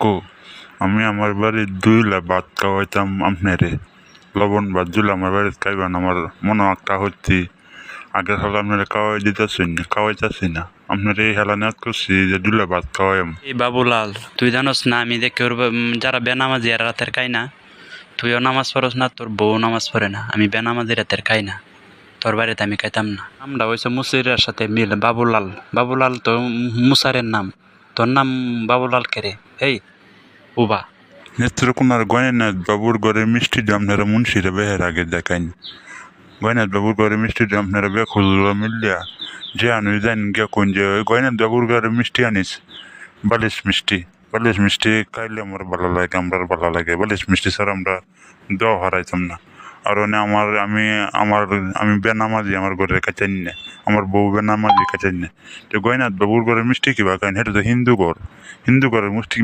কো আমি আমার বাড়ির দুইলা ভাত খাওয়াইতাম আপনারে লবণ ভাত দিলে আমার বাড়িতে খাইবেন আমার মনে একটা হচ্ছি আগের হলে আপনারা খাওয়াইতেছি না আপনার এই হেলা নেট করছি যে দুইলা ভাত খাওয়াইম। এই বাবুলাল, তুই জানোস না আমি দেখে যারা বেনামাজি এরা রাতের খাই না। তুইও নামাজ পড়স না, তোর বউ নামাজ পড়ে না, আমি বেনামাজি রাতের খাই না। তোর বাড়িতে আমি খাইতাম না। নামটা হয়েছে মুসিরের সাথে মিল বাবুলাল। বাবুলাল তো মুসারের নাম, তোর নাম বাবুলাল কেরে? এই উবা নেত্রকোনার গয়নাথ বাবুর ঘরে মিষ্টি আপনারা মুন্সিরা বেহের আগে দেখাইন। গয়নাথ বাবুর ঘরে মিষ্টি আপনারা বেখুল্লা মিলিয়া যে আনি জান গিয়া কোন যে ওই গয়নাথ বাবুর ঘরে মিষ্টি আনিস বালিশ মিষ্টি খাইলে আমার ভালো লাগে, আমরা ভালো লাগে বালিশ মিষ্টি স্যার আমরা দেওয়া হারাইতাম না। আর আমি বেনামাজি আমার ঘরে কাচাইন না, আমার বউ বেনামাজি কাচাইন না। তো গয়নাথ বাবুর ঘরে মিষ্টি কিবা খাইন, সেটা তো হিন্দু ঘরের মিষ্টি